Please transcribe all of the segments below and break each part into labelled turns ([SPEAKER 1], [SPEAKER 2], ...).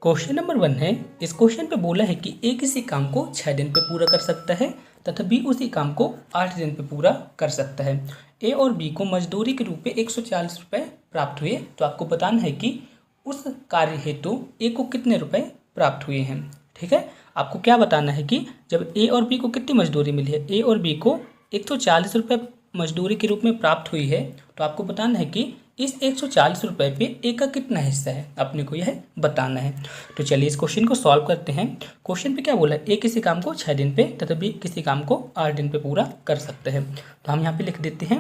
[SPEAKER 1] Question number 1 है। इस question पे बोला है कि ए किसी काम को 6 दिन पे पूरा कर सकता है तथा बी उसी काम को 8 दिन पे पूरा कर सकता है। ए और बी को मजदूरी के रूप में 140 रुपये प्राप्त हुए। तो आपको बताना है कि उस कार्य हेतु ए को कितने रुपए प्राप्त हुए हैं। ठीक है, आपको क्या बताना है कि जब ए और बी को कितनी मजदूरी मिली है, ए और बी को 140 रुपये मजदूरी के रूप में प्राप्त हुई है, तो आपको बताना है कि इस 140 रुपये पे ए का कितना हिस्सा है, अपने को यह बताना है। तो चलिए इस क्वेश्चन को सॉल्व करते हैं। क्वेश्चन पे क्या बोला है, ए किसी काम को 6 दिन पे तथा बी किसी काम को 8 दिन पे पूरा कर सकते हैं। तो हम यहाँ पे लिख देते हैं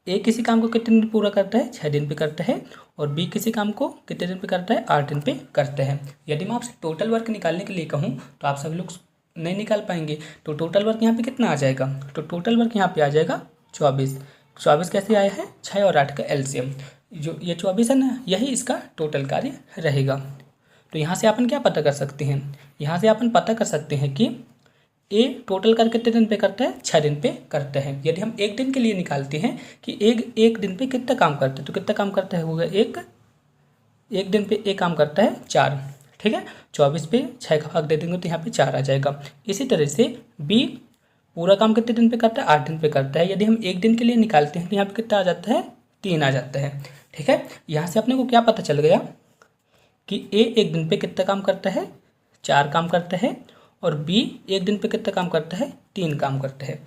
[SPEAKER 1] ए किसी काम को कितने दिन पे पूरा करता है, 6 दिन पे करता है, और बी किसी काम को कितने दिन पे करता है, 8 दिन पे करता है। यदि मैं आपसे टोटल वर्क निकालने के लिए कहूँ तो आप सभी लोग नहीं निकाल पाएंगे। तो टोटल वर्क यहाँ पे कितना आ जाएगा, तो टोटल वर्क यहाँ पे आ जाएगा 24। 24 कैसे आया है, 6 और 8 का एलसीएम, जो ये 24 है ना, यही इसका टोटल कार्य रहेगा। तो यहाँ से अपन क्या पता कर सकते हैं, यहाँ से अपन पता कर सकते हैं कि ए टोटल कार्य कितने दिन पे करता है, 6 दिन पे करता है। यदि हम एक दिन के लिए निकालते हैं कि एक दिन पे कितना काम करता है, तो कितना काम करता है होगा, एक दिन पे एक काम करता है 4। ठीक है, 24 पे 6 का भाग दे देंगे तो यहाँ पे 4 आ जाएगा। इसी तरह से बी पूरा काम कितने दिन पे करता है, 8 दिन पे करता है। यदि हम एक दिन के लिए निकालते हैं तो यहाँ पे कितना आ जाता है, 3 आ जाता है। ठीक है, यहाँ से अपने को क्या पता चल गया कि ए एक दिन पे कितना काम करता है, 4 काम करता है, और बी एक दिन पे कितना काम करता है, 3 काम करता है।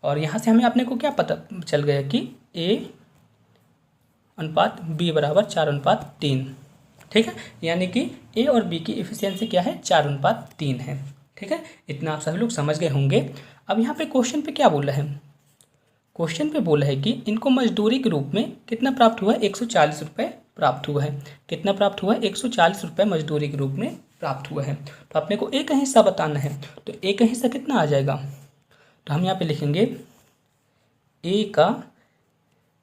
[SPEAKER 1] और यहाँ से हमें अपने को क्या पता चल गया कि ए अनुपात बी बराबर 4:3। ठीक है, यानी कि ए और बी की एफिशिएंसी क्या है, 4:3 है। ठीक है, इतना आप सभी लोग समझ गए होंगे। अब यहाँ पे क्वेश्चन पे क्या बोला है, क्वेश्चन पे बोला है कि इनको मजदूरी के रूप में कितना प्राप्त हुआ है, 140 रुपये प्राप्त हुआ है। कितना प्राप्त हुआ है, 140 रुपये मजदूरी के रूप में प्राप्त हुआ है। तो अपने को ए का हिस्सा बताना है, तो ए का हिस्सा कितना आ जाएगा, तो हम यहाँ पे लिखेंगे ए का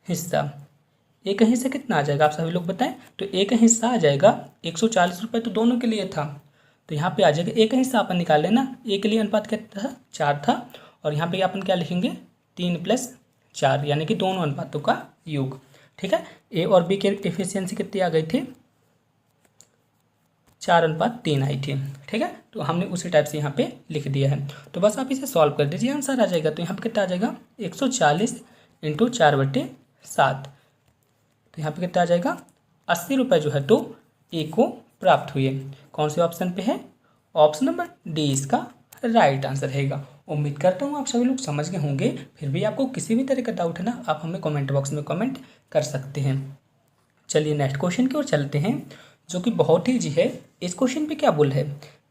[SPEAKER 1] हिस्सा। ए का हिस्सा कितना आ जाएगा, आप सभी लोग बताएं। तो ए का हिस्सा आ जाएगा 140 रुपये, तो दोनों के लिए था, तो यहाँ पे आ जाएगा ए का हिस्सा अपन निकाल लेना। ए के लिए अनुपात क्या था, 4 था, और यहाँ पे अपन क्या लिखेंगे, 3 + 4, यानी कि दोनों अनुपातों का योग। ठीक है, ए और बी की एफिशिएंसी कितनी आ गई थी, 4:3 आई थी। ठीक है, तो हमने उसी टाइप से यहाँ पे लिख दिया है। तो बस आप इसे सॉल्व कर दीजिए, आंसर आ जाएगा। तो यहाँ पे कितना आ जाएगा, 140 × 4/7, तो यहाँ पे कितना आ जाएगा, 80 रुपये जो है तो ए को प्राप्त हुए। कौन से ऑप्शन पे है, ऑप्शन नंबर डी इसका राइट आंसर रहेगा। उम्मीद करता हूँ आप सभी लोग समझ गए होंगे। फिर भी आपको किसी भी तरह का डाउट है ना, आप हमें कमेंट बॉक्स में कमेंट कर सकते हैं। चलिए नेक्स्ट क्वेश्चन की ओर चलते हैं, जो कि बहुत ही ईजी है। इस क्वेश्चन पे क्या बोल है,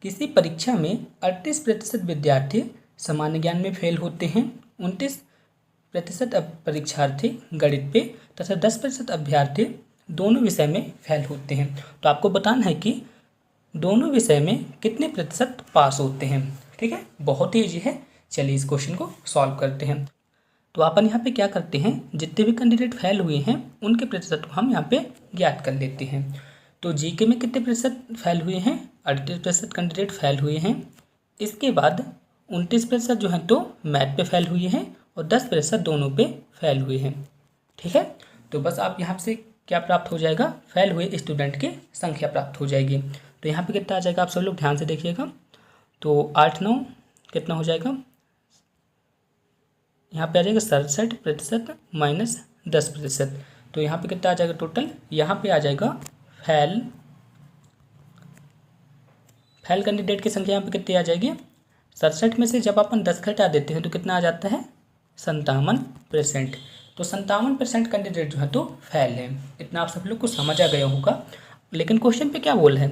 [SPEAKER 1] किसी परीक्षा में 38% विद्यार्थी सामान्य ज्ञान में फेल होते हैं, 29% परीक्षार्थी गणित पे तथा 10% अभ्यर्थी दोनों विषय में फेल होते हैं। तो आपको बताना है कि दोनों विषय में कितने प्रतिशत पास होते हैं। ठीक है, बहुत ही ईजी है। चलिए इस क्वेश्चन को सॉल्व करते हैं। तो अपन यहाँ पे क्या करते हैं, जितने भी कैंडिडेट फेल हुए हैं उनके प्रतिशत को हम यहाँ पे ज्ञात कर लेते हैं। तो जीके में कितने प्रतिशत फेल हुए हैं, 38% कैंडिडेट फेल हुए हैं। इसके बाद 29% जो है तो मैथ पे फेल हुए हैं, और 10% दोनों पे फेल हुए हैं। ठीक है, तो बस आप यहाँ से क्या प्राप्त हो जाएगा, फेल हुए स्टूडेंट की संख्या प्राप्त हो जाएगी। तो यहाँ पे कितना आ जाएगा, आप सब लोग ध्यान से देखिएगा। तो 8 9 कितना हो जाएगा, यहाँ पे आ जाएगा 67% - 10%। तो यहाँ पे कितना आ जाएगा टोटल, यहाँ पे आ जाएगा फेल कैंडिडेट की संख्या यहाँ पे कितनी आ जाएगी, 67 में से जब अपन 10 घटा देते हैं तो कितना आ जाता है, 57%। तो 57% कैंडिडेट जो है तो फेल है। इतना आप सब लोग को समझ आ गया होगा। लेकिन क्वेश्चन पे क्या बोला है,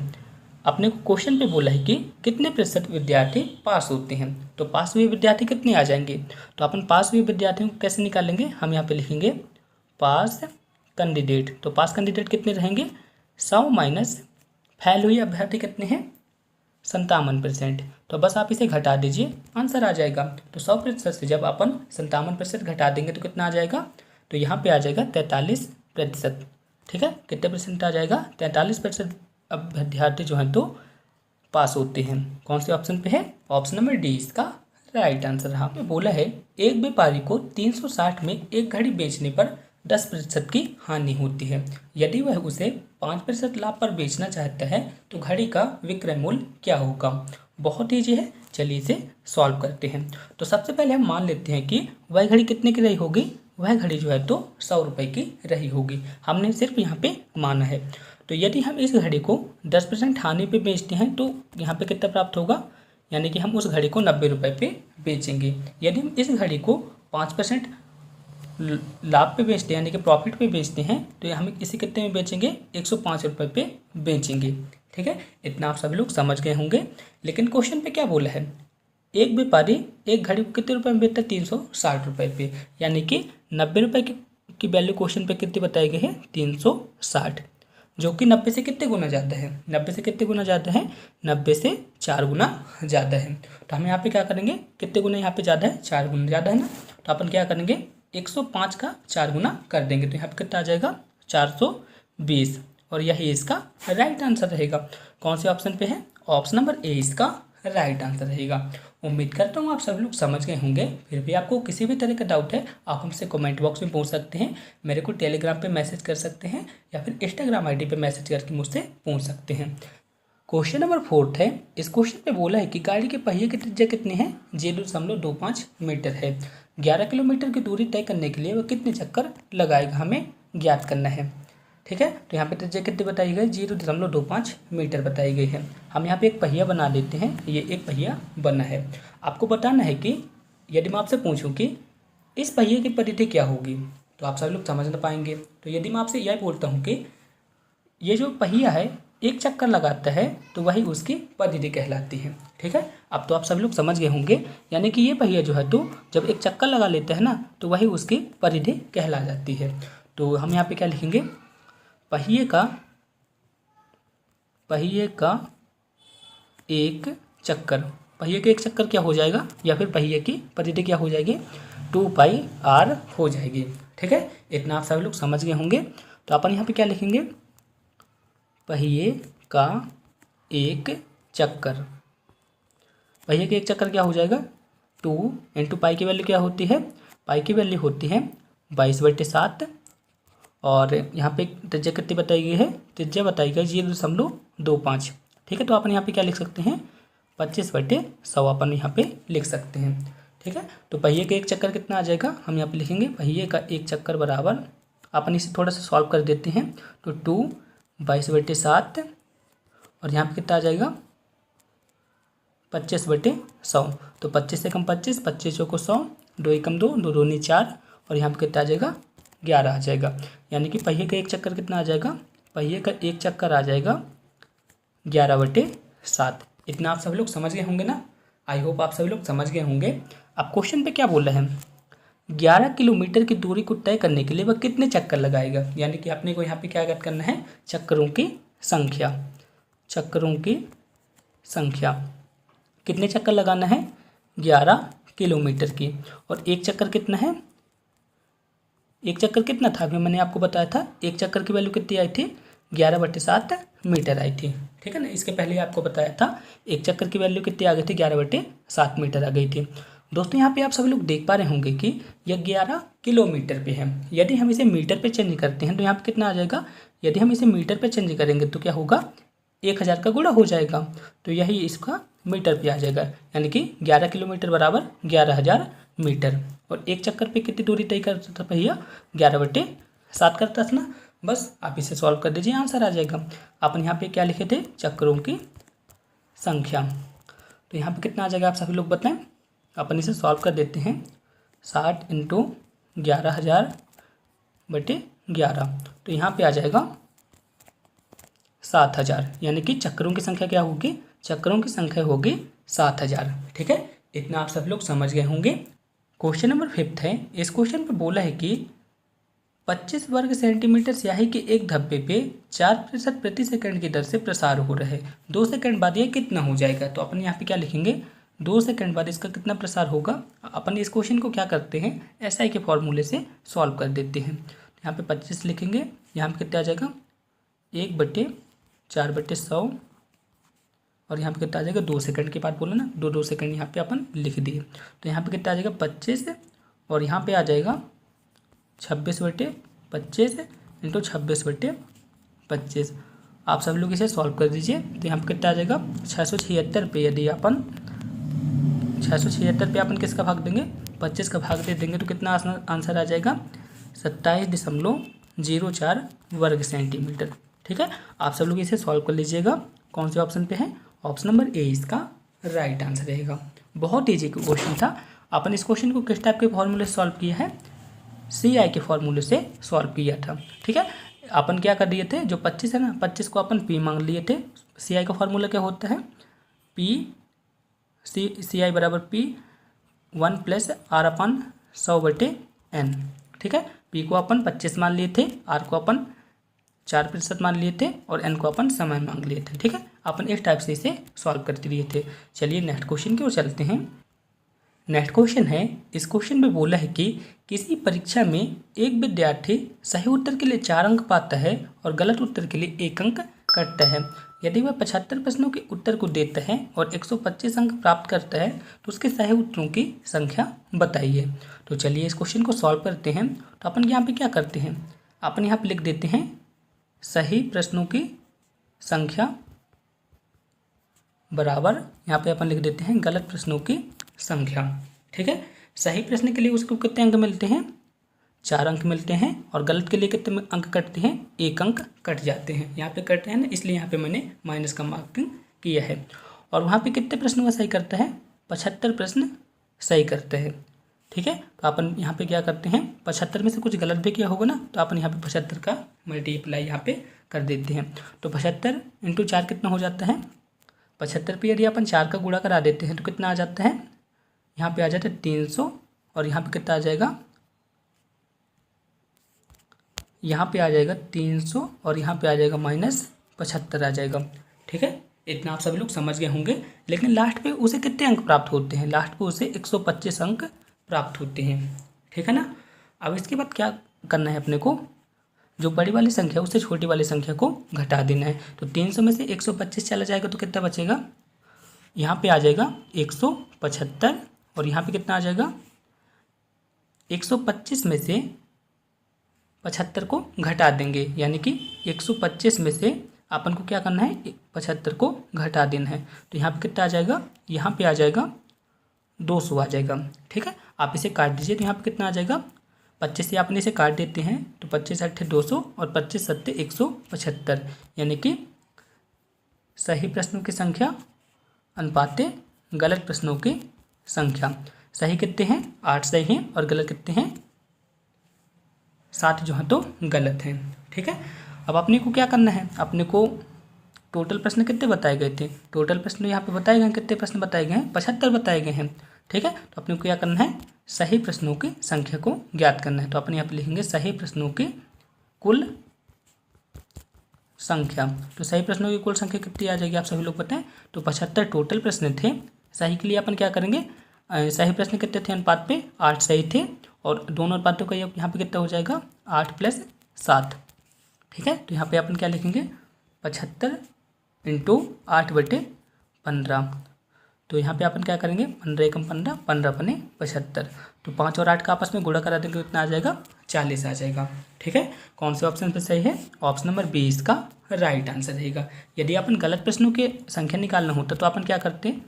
[SPEAKER 1] अपने को क्वेश्चन पे बोला है कि कितने प्रतिशत विद्यार्थी पास होते हैं। तो पास हुए विद्यार्थी कितने आ जाएंगे, तो अपन पास हुए विद्यार्थियों को कैसे निकालेंगे, हम यहाँ पे लिखेंगे पास कैंडिडेट। तो पास कैंडिडेट कितने रहेंगे, 100 माइनस फेल हुए अभ्यर्थी कितने हैं, 57%। तो बस आप इसे घटा दीजिए, आंसर आ जाएगा। तो 100% से जब अपन 57% घटा देंगे तो कितना आ जाएगा, तो यहाँ पे आ जाएगा 43%। ठीक है, कितने परसेंट आ जाएगा, 43% अब विद्यार्थी जो हैं तो पास होते हैं। कौन से ऑप्शन पे है, ऑप्शन नंबर डी इसका राइट आंसर रहा। बोला है एक व्यापारी को 360 में एक घड़ी बेचने पर 10% की हानि होती है। यदि वह उसे 5% लाभ पर बेचना चाहता है तो घड़ी का विक्रय मूल्य क्या होगा। बहुत ईजी है, चलिए इसे सॉल्व करते हैं। तो सबसे पहले हम मान लेते हैं कि वह घड़ी कितने की रही होगी, वह घड़ी जो है तो 100 रुपये की रही होगी। हमने सिर्फ यहाँ पे माना है। तो यदि हम इस घड़ी को 10% हानि पे बेचते हैं तो यहाँ पे कितना प्राप्त होगा, यानी कि हम उस घड़ी को 90 रुपये पे बेचेंगे। यदि हम इस घड़ी को 5% लाभ पे बेचते हैं, यानी कि प्रॉफिट पे बेचते हैं, तो हम इसे कितने में बेचेंगे, 105 रुपये पे बेचेंगे। ठीक है, इतना आप सभी लोग समझ गए होंगे। लेकिन क्वेश्चन पे क्या बोला है, एक व्यापारी एक घड़ी को कितने रुपए में बेचता है, 360 रुपये पे, यानी कि 90 रुपये की वैल्यू क्वेश्चन पे कितनी बताई गई है, 360, जो कि 90 से कितने गुना ज़्यादा है, 90 से कितने गुना ज़्यादा है, 90 से 4 गुना ज़्यादा है। तो हम यहाँ पे क्या करेंगे, कितने गुना यहाँ पे ज़्यादा है, 4 गुना ज़्यादा है ना। तो अपन क्या करेंगे, 105 का 4 गुना कर देंगे, तो यहाँ पे कितना आ जाएगा, 420, और यही इसका राइट आंसर रहेगा। कौन से ऑप्शन पे है, ऑप्शन नंबर ए इसका राइट आंसर रहेगा। उम्मीद करता हूँ आप सभी लोग समझ गए होंगे। फिर भी आपको किसी भी तरह का डाउट है आप हमसे कमेंट बॉक्स में पूछ सकते हैं, मेरे को टेलीग्राम पे मैसेज कर सकते हैं, या फिर इंस्टाग्राम आईडी पे मैसेज करके मुझसे पूछ सकते हैं। क्वेश्चन नंबर 4 है। इस क्वेश्चन पे बोला है कि गाड़ी के पहिए की त्रिज्या कितनी है, 0.25 मीटर है। 11 किलोमीटर की दूरी तय करने के लिए वह कितने चक्कर लगाएगा, हमें ज्ञात करना है। ठीक है, तो यहाँ पे त्रिज्या कितनी बताई गई, 0.25 मीटर बताई गई है। हम यहाँ पे एक पहिया बना लेते हैं, ये एक पहिया बना है। आपको बताना है कि यदि मैं आपसे पूछूं कि इस पहिए की परिधि क्या होगी, तो आप सभी लोग समझ ना पाएंगे। तो यदि मैं आपसे यह बोलता हूँ कि ये जो पहिया है एक चक्कर लगाता है तो वही उसकी परिधि कहलाती है। ठीक है, अब तो आप सभी लोग समझ गए होंगे, यानी कि ये पहिया जो है तो जब एक चक्कर लगा लेता है ना तो वही उसकी परिधि कहला जाती है। तो हम यहाँ पे क्या लिखेंगे, पहिए का एक चक्कर, पहिए का एक चक्कर क्या हो जाएगा, या फिर पहिए की परिधि क्या हो जाएगी, 2πr हो जाएगी। ठीक है, इतना आप सभी लोग समझ गए होंगे। तो अपन यहाँ पे क्या लिखेंगे, पहिए का एक चक्कर, पहिए का एक चक्कर क्या हो जाएगा, 2 × पाई की वैल्यू क्या होती है, पाई की वैल्यू होती है 22/7, और यहाँ पे त्रिज्या कितनी बताई गई है, त्रिज्या बताई गई 0.25। ठीक है, तो अपन यहाँ पे क्या लिख सकते हैं, 25/100 अपन यहाँ पे लिख सकते हैं। ठीक है, तो पहिए का एक चक्कर कितना आ जाएगा, हम यहाँ पे लिखेंगे पहिए का एक चक्कर बराबर, अपन इसे थोड़ा सा सॉल्व कर देते हैं, तो 2 22/7, और यहाँ पे कितना आ जाएगा 25/100। तो 25 से कम 25, 25 को 100, 2 एकम 2, 2 दूनी 4, और यहाँ पे कितना आ जाएगा 11 आ जाएगा। यानी कि पहिए का एक चक्कर कितना आ जाएगा, पहिए का एक चक्कर आ जाएगा 11/7। इतना आप सभी लोग समझ गए होंगे ना, आई होप आप सभी लोग समझ गए होंगे। अब क्वेश्चन पे क्या बोला है, 11 किलोमीटर की दूरी को तय करने के लिए वह कितने चक्कर लगाएगा, यानी कि अपने को यहाँ पे क्या याद करना है, चक्करों की संख्या, चक्करों की संख्या, कितने चक्कर लगाना है, 11 किलोमीटर की। और एक चक्कर कितना है, एक चक्कर कितना था, अभी मैंने आपको बताया था, एक चक्कर की वैल्यू कितनी आई थी, 11/7 मीटर आई थी। ठीक है ना, इसके पहले आपको बताया था एक चक्कर की वैल्यू कितनी आ गई थी, 11/7 मीटर आ गई थी। दोस्तों यहाँ पे आप सभी लोग देख पा रहे होंगे कि यह 11 किलोमीटर पे है। यदि हम इसे मीटर पे चेंज करते हैं तो यहाँ पे कितना आ जाएगा, यदि हम इसे मीटर पे चेंज करेंगे तो क्या होगा, 1000 का गुणा हो जाएगा, तो यही इसका मीटर पे आ जाएगा, यानी कि 11 किलोमीटर बराबर 11,000 मीटर। और एक चक्कर पे कितनी दूरी तय करता था भैया, 11/7 करता था ना। बस आप इसे सॉल्व कर दीजिए, आंसर आ जाएगा। अपन यहाँ पे क्या लिखे थे, चक्करों की संख्या, तो यहाँ पे कितना आ जाएगा आप सभी लोग बताएं। अपन इसे सॉल्व कर देते हैं, 60 × 11,000/11, तो यहाँ पे आ जाएगा 7000, यानी कि चक्करों की संख्या क्या होगी, चक्करों की संख्या होगी 7000। ठीक है, इतना आप सब लोग समझ गए होंगे। क्वेश्चन नंबर 5 है। इस क्वेश्चन पे बोला है कि 25 वर्ग सेंटीमीटर स्याही के एक धब्बे पे 4% प्रति सेकंड की दर से प्रसार हो रहा है, 2 सेकंड बाद यह कितना हो जाएगा। तो अपन यहाँ पे क्या लिखेंगे, 2 सेकंड बाद इसका कितना प्रसार होगा। अपन इस क्वेश्चन को क्या करते हैं, SI के फॉर्मूले से सॉल्व कर देते हैं। यहाँ पे 25 लिखेंगे, यहाँ पे कितना आ जाएगा 1/4/100, और यहाँ पे कितना आ जाएगा 2 सेकंड के बाद बोला ना, 2 सेकंड यहाँ पे अपन लिख दिए। तो यहाँ पे कितना आ जाएगा 25, और यहाँ पे आ जाएगा 26/4, 25 इंटू 26/25। आप सब लोग इसे सॉल्व कर दीजिए। तो यहाँ पर कितना आ जाएगा 676 पे। यदि अपन 676 पे अपन किसका भाग देंगे 25 का भाग दे देंगे तो कितना आंसर आ जाएगा 27.04 वर्ग सेंटीमीटर। ठीक है, आप सब लोग इसे सॉल्व कर लीजिएगा। कौन से ऑप्शन पे है, ऑप्शन नंबर ए इसका राइट आंसर रहेगा। बहुत ईजी क्वेश्चन था। अपन इस क्वेश्चन को किस टाइप के फॉर्मूले से सॉल्व किया है, CI के फॉर्मूले से सॉल्व किया था। ठीक है, अपन क्या कर दिए थे, जो 25 है ना 25 को अपन P मांग लिए थे। CI का फॉर्मूला क्या होता है, CI बराबर P 1 + R/100/n। ठीक है, P को अपन 25 मान लिए थे, R को अपन 4% मान लिए थे और N को अपन समय मांग लिए थे। ठीक है, अपन इस टाइप से इसे सॉल्व करते लिए थे। चलिए नेक्स्ट क्वेश्चन की ओर चलते हैं। नेक्स्ट क्वेश्चन है, इस क्वेश्चन में बोला है कि किसी परीक्षा में एक विद्यार्थी सही उत्तर के लिए 4 अंक पाता है और गलत उत्तर के लिए 1 अंक कटता है। यदि वह 75 प्रश्नों के उत्तर को देता है और 125 अंक प्राप्त करता है तो उसके सही उत्तरों की संख्या बताइए। तो चलिए इस क्वेश्चन को सॉल्व करते हैं। तो अपन यहाँ पे क्या करते हैं, अपन यहाँ पे लिख देते हैं सही प्रश्नों की संख्या बराबर, यहाँ पे अपन लिख देते हैं गलत प्रश्नों की संख्या। ठीक है, सही प्रश्न के लिए उसको कितने अंक मिलते हैं 4 अंक मिलते हैं और गलत के लिए कितने अंक कटते हैं 1 अंक कट जाते हैं। यहाँ पे कटते हैं ना, इसलिए यहाँ पे मैंने माइनस का मार्किंग किया है। और वहाँ पे कितने प्रश्नों का सही करता है 75 प्रश्न सही करते हैं। ठीक है, तो अपन यहाँ पे क्या करते हैं 75 में से कुछ गलत भी किया होगा ना, तो अपन यहाँ पे 75 का मल्टीप्लाई यहाँ पे कर देते हैं। तो 75 इंटू 4 कितना हो जाता है 75 पे यदि अपन 4 का गुणा करा देते हैं तो कितना आ जाता है, यहाँ पे आ जाता है 300 और यहाँ पे कितना आ जाएगा, यहाँ पे आ जाएगा 300 और यहाँ पे आ जाएगा -75 आ जाएगा। ठीक है, इतना आप सभी लोग समझ गए होंगे। लेकिन लास्ट पे उसे कितने अंक प्राप्त होते हैं, लास्ट पे उसे 125 अंक प्राप्त होते हैं। ठीक है ना, अब इसके बाद क्या करना है अपने को, जो बड़ी वाली संख्या उससे छोटी वाली संख्या को घटा देना है। तो 300 में से 125 चला जाएगा तो कितना बचेगा, यहाँ पे आ जाएगा 175 और यहाँ पे कितना आ जाएगा 125 में से 75 को घटा देंगे, यानी कि 125 में से अपन को क्या करना है 75 को घटा देना है। तो यहाँ पे कितना आ जाएगा, यहाँ पे आ जाएगा 200 आ जाएगा। ठीक है, आप इसे काट दीजिए तो यहाँ पे कितना आ जाएगा 25 से आपने इसे काट देते हैं तो 25 8 200 और 25 7 175, यानी कि सही प्रश्नों की संख्या अनुपाते गलत प्रश्नों की संख्या। सही कितने हैं 8 सही हैं और गलत कितने हैं 7 जो है तो गलत हैं। ठीक है, अब अपने को क्या करना है, अपने को टोटल प्रश्न कितने बताए गए थे, टोटल प्रश्न यहाँ पे बताए गए हैं, कितने प्रश्न बताए गए हैं 75 बताए गए हैं। ठीक है, तो अपने को क्या करना है सही प्रश्नों की संख्या को ज्ञात करना है। तो अपन यहाँ पे लिखेंगे सही प्रश्नों की कुल संख्या। तो सही प्रश्नों की कुल संख्या कितनी आ जाएगी आप सभी लोग बताएं, तो 75 टोटल प्रश्न थे। सही के लिए अपन क्या करेंगे, सही प्रश्न कितने थे अनुपात पे 8 सही थे और दोनों अनुपातों का यहाँ पे कितना हो जाएगा 8 + 7। ठीक है, तो यहाँ पे अपन क्या लिखेंगे 75 इंटू 8/15। तो यहाँ पे अपन क्या करेंगे 15 एकम 15, 15 पने 75। तो 5 और 8 का आपस में गुणा करा देंगे कितना आ जाएगा 40 आ जाएगा। ठीक है, कौन से ऑप्शन पे सही है, ऑप्शन नंबर बी इसका राइट आंसर रहेगा। यदि अपन गलत प्रश्नों की संख्या निकालना होता तो अपन क्या करते हैं,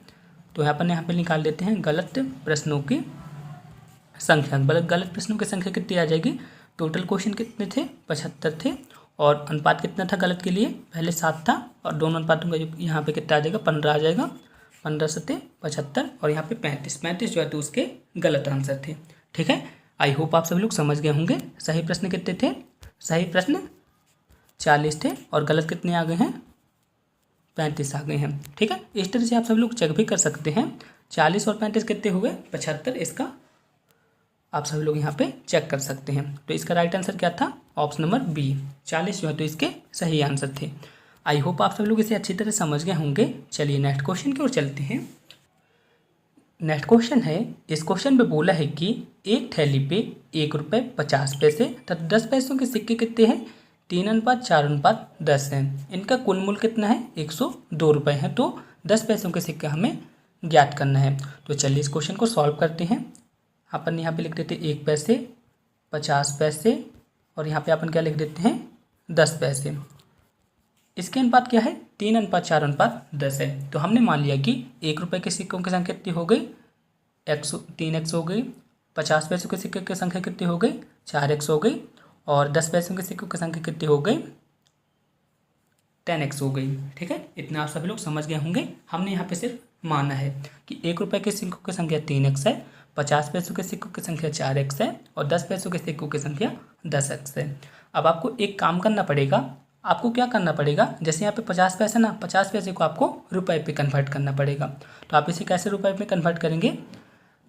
[SPEAKER 1] तो अपन यहाँ पे निकाल देते हैं गलत प्रश्नों की संख्या। गलत प्रश्नों की संख्या कितनी आ जाएगी, टोटल क्वेश्चन कितने थे 75 थे और अनुपात कितना था गलत के लिए पहले 7 था और दोनों अनुपातों का जो यहाँ पे कितना आ जाएगा 15 आ जाएगा, 15 7 75 और यहाँ पे 35 जो है तो उसके गलत आंसर थे। ठीक है, आई होप आप सभी लोग समझ गए होंगे। सही प्रश्न कितने थे, सही प्रश्न 40 थे और गलत कितने आ गए हैं 35 आ गए हैं। ठीक है, इस तरह से आप सभी लोग चेक भी कर सकते हैं 40 और 35 कितने हुए 75, इसका आप सभी लोग यहाँ पे चेक कर सकते हैं। तो इसका राइट आंसर क्या था, ऑप्शन नंबर बी 40 जो है तो इसके सही आंसर थे। आई होप आप सभी लोग इसे अच्छी तरह समझ गए होंगे। चलिए नेक्स्ट क्वेश्चन की ओर चलते हैं। नेक्स्ट क्वेश्चन है, इस क्वेश्चन में बोला है कि एक थैली पे 1 रुपये 50 पैसे तथा 10 पैसों के सिक्के कितने हैं 3:4:10 हैं। इनका कुल मूल्य कितना है 102 रुपये है। तो 10 पैसों के सिक्का हमें ज्ञात करना है। तो चलिए इस क्वेश्चन को सॉल्व करते हैं। अपन यहाँ पे लिख देते 1 पैसे 50 पैसे और यहाँ पे अपन क्या लिख देते हैं 10 पैसे। इसके अनुपात क्या है 3:4:10 है। तो हमने मान लिया कि 1 रुपये के सिक्कों की संख्या कितनी हो गई 3x हो गई, 50 पैसों के सिक्के की संख्या कितनी हो गई 4x हो गई, और 10 पैसों के सिक्कों की संख्या कितनी हो गई 10x हो गई। ठीक है, इतना आप सभी लोग समझ गए होंगे। हमने यहाँ पे सिर्फ माना है कि 1 रुपये के सिक्कों की संख्या 3x है, 50 पैसों के सिक्कों की संख्या 4x है, और 10 पैसों के सिक्कों की संख्या 10x है। अब आपको एक काम करना पड़ेगा, आपको क्या करना पड़ेगा, जैसे यहाँ पे 50 पैसे ना, 50 पैसे को आपको रुपए पे कन्वर्ट करना पड़ेगा। तो आप इसे कैसे रुपए में कन्वर्ट करेंगे,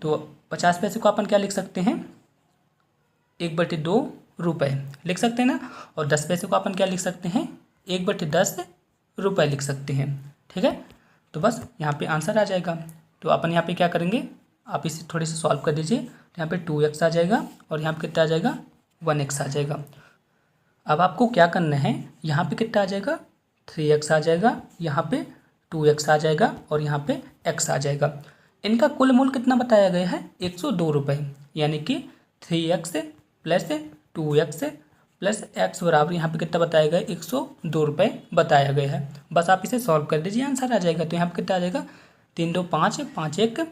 [SPEAKER 1] तो 50 पैसे को अपन क्या लिख सकते हैं 1/2 रुपये लिख सकते हैं ना, और 10 पैसे को अपन क्या लिख सकते हैं 1/10 रुपये लिख सकते हैं। ठीक है, तो बस यहाँ पे आंसर आ जाएगा। तो अपन यहाँ पे क्या करेंगे, आप इसे थोड़े से सॉल्व कर दीजिए। तो यहाँ पे 2x आ जाएगा और यहाँ पे कितना आ जाएगा 1x आ जाएगा। अब आपको क्या करना है, यहाँ पे कितना आ जाएगा 3x आ जाएगा, यहाँ पे 2x आ जाएगा और यहाँ पे x आ जाएगा। इनका कुल मूल्य कितना बताया गया है 102 रुपये, यानी कि 3x plus 2x plus x बराबर यहाँ पे कितना बताया गया 102 रुपये बताया गया है। बस आप इसे सॉल्व कर दीजिए, आंसर आ जाएगा। तो यहाँ पे कितना आ जाएगा 3 2 5 5 1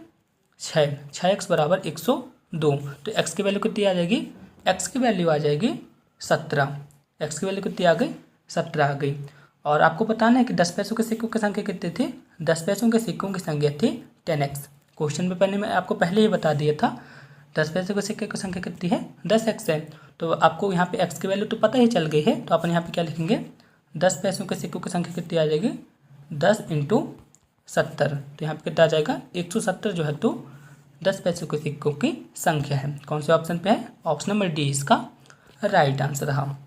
[SPEAKER 1] 6, 6x बराबर 102। तो x की वैल्यू कितनी आ जाएगी, x की वैल्यू आ जाएगी 17। x की वैल्यू कितनी आ गई 17 आ गई। और आपको बताना है कि 10 पैसों के सिक्कों की संख्या कितनी थी, 10 पैसों के सिक्कों की संख्या थी 10x। क्वेश्चन में पहले मैं आपको पहले ही बता दिया था 10 पैसे के सिक्के की संख्या कितनी है 10x है। तो आपको यहाँ पे x की वैल्यू तो पता ही चल गई है। तो अपन यहाँ पे क्या लिखेंगे 10 पैसों के सिक्कों की संख्या कितनी आ जाएगी 10 × 70। तो यहाँ पे कितना आ जाएगा 170 जो है तो 10 पैसों के सिक्कों की संख्या है। कौन से ऑप्शन पे है, ऑप्शन नंबर डी इसका राइट आंसर रहा।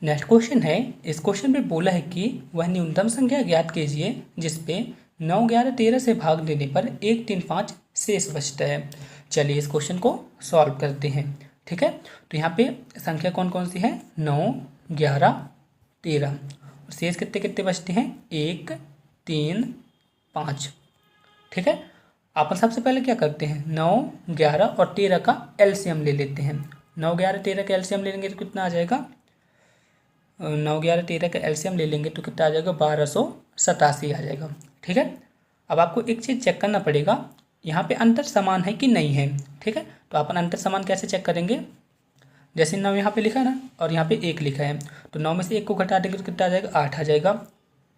[SPEAKER 1] नेक्स्ट क्वेश्चन है, इस क्वेश्चन पे बोला है कि वह न्यूनतम संख्या ज्ञात कीजिए जिसपे 9, 11, 13 से भाग देने पर 1, 3, 5 शेष बचता है। चलिए इस क्वेश्चन को सॉल्व करते हैं। ठीक है, तो यहाँ पे संख्या कौन कौन सी है 9, 11, 13 और शेष कितने कितने बचते हैं 1, 3, 5। ठीक है, अपन सबसे पहले क्या करते हैं 9, 11 और 13 का एलसीएम ले लेते हैं। 9, 11, 13 का एलसीएम ले लेंगे तो कितना आ जाएगा 9, 11, 13 का एलसीएम ले लेंगे तो कितना आ जाएगा 1287 आ जाएगा। ठीक है, अब आपको एक चीज़ चेक करना पड़ेगा, यहाँ पे अंतर समान है कि नहीं है। ठीक है, तो अपन अंतर समान कैसे चेक करेंगे, जैसे 9 यहाँ पे लिखा है ना और यहाँ पे 1 लिखा है, तो 9 में से 1 को घटा देंगे तो कितना आ जाएगा 8 आ जाएगा।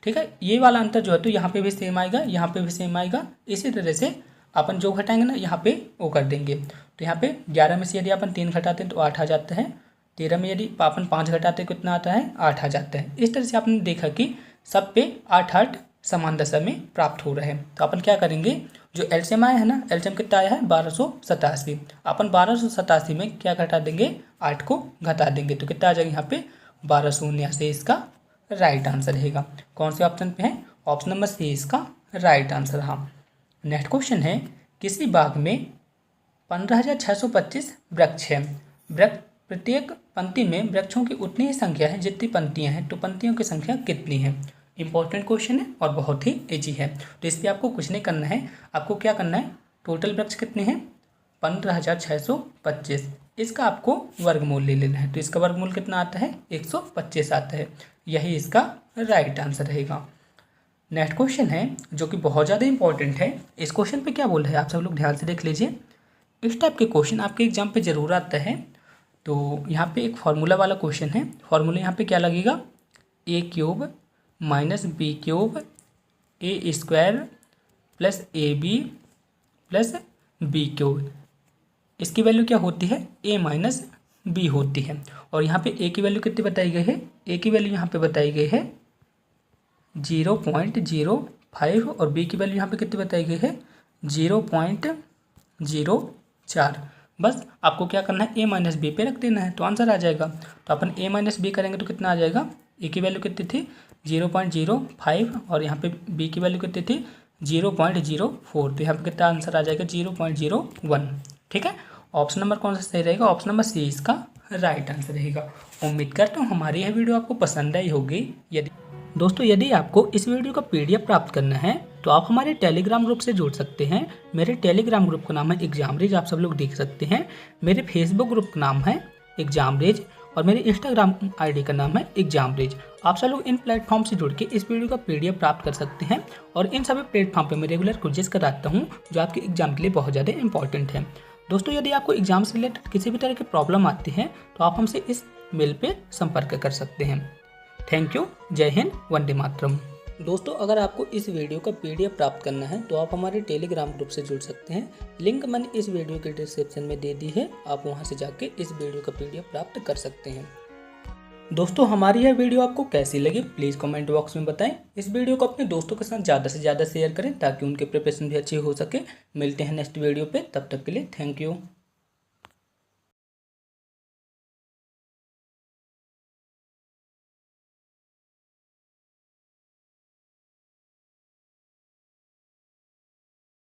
[SPEAKER 1] ठीक है, ये वाला अंतर जो है तो यहाँ पे भी सेम आएगा, यहाँ पे भी सेम आएगा। इसी तरह से अपन जो घटाएंगे ना यहाँ पे वो कर देंगे। तो यहाँ पे 11 में से यदि अपन 3 घटाते हैं तो 8 आ जाता है, 13 में यदि अपन 5 घटाते हैं कितना आता है 8 आ जाता है। इस तरह से आपने देखा कि सब पे 8 समान दशा में प्राप्त हो रहे हैं। तो अपन क्या करेंगे, जो एलसीएम आया है ना, एलसीएम कितना आया है 1287, अपन 1287 में क्या घटा देंगे 8 को घटा देंगे तो कितना आ जाएगा यहाँ पे 1279 इसका राइट आंसर रहेगा। कौन से ऑप्शन पे है, ऑप्शन नंबर सी इसका राइट आंसर रहा। नेक्स्ट क्वेश्चन है, किसी बाग में 15,625 वृक्ष है, वृक्ष प्रत्येक पंक्ति में वृक्षों की उतनी ही संख्या है जितनी पंक्तियां हैं, तो पंक्तियों की संख्या कितनी है। इंपॉर्टेंट क्वेश्चन है और बहुत ही ईजी है। तो इस पर आपको कुछ नहीं करना है, आपको क्या करना है टोटल वृक्ष कितने हैं 15,625, इसका आपको वर्गमूल ले लेना है। तो इसका वर्गमूल कितना आता है 125 आता है, यही इसका राइट आंसर रहेगा। नेक्स्ट क्वेश्चन है जो कि बहुत ज़्यादा इंपॉर्टेंट है। इस क्वेश्चन पे क्या बोल रहा है आप सब लोग ध्यान से देख लीजिए। इस टाइप के क्वेश्चन आपके एग्जाम पे जरूर आता है। तो यहाँ पे एक फार्मूला वाला क्वेश्चन है, फार्मूला यहाँ पे क्या लगेगा a³ - b³ a² + ab + b³। इसकी वैल्यू क्या होती है a - b होती है। और यहाँ पे a की वैल्यू कितनी बताई गई है, a की वैल्यू यहाँ पे बताई गई है 0.05 और b की वैल्यू यहाँ पे कितनी बताई गई है 0.04। बस आपको क्या करना है a - b पे रख देना है तो आंसर आ जाएगा। तो अपन a - b करेंगे तो कितना आ जाएगा, a की वैल्यू कितनी थी 0.05 और यहाँ पे b की वैल्यू कितनी थी 0.04, तो यहाँ पे कितना आंसर आ जाएगा 0.01। ठीक है, ऑप्शन नंबर कौन सा सही रहेगा, ऑप्शन नंबर सी इसका राइट आंसर रहेगा। उम्मीद करता हूँ हमारी यह वीडियो आपको पसंद आई होगी। यदि आपको इस वीडियो का PDF प्राप्त करना है तो आप हमारे टेलीग्राम ग्रुप से जुड़ सकते हैं। मेरे टेलीग्राम ग्रुप का नाम है एग्जामरेज, आप सब लोग देख सकते हैं। मेरे फेसबुक ग्रुप का नाम है एग्जामरेज और मेरे इंस्टाग्राम आईडी का नाम है एग्जाम ब्रिज। आप सब लोग इन प्लेटफॉर्म से जुड़ के इस वीडियो का पीडीएफ प्राप्त कर सकते हैं और इन सभी प्लेटफॉर्म पे मैं रेगुलर क्विज़ेस कराता हूँ जो आपके एग्जाम के लिए बहुत ज़्यादा इंपॉर्टेंट है। दोस्तों, यदि आपको एग्जाम से रिलेटेड किसी भी तरह की प्रॉब्लम आती है तो आप हमसे इस मेल पे संपर्क कर सकते हैं। Thank you. जय हिंद, वंदे मातरम। दोस्तों, अगर आपको इस वीडियो का पीडीएफ प्राप्त करना है तो आप हमारे टेलीग्राम ग्रुप से जुड़ सकते हैं। लिंक मैंने इस वीडियो के डिस्क्रिप्शन में दे दी है, आप वहां से जाके इस वीडियो का पीडीएफ प्राप्त कर सकते हैं। दोस्तों, हमारी यह वीडियो आपको कैसी लगी प्लीज़ कमेंट बॉक्स में बताएं। इस वीडियो को अपने दोस्तों के साथ ज़्यादा से ज़्यादा शेयर करें ताकि उनके प्रिपरेशन भी अच्छी हो सके। मिलते हैं नेक्स्ट वीडियो पे, तब तक के लिए थैंक यू।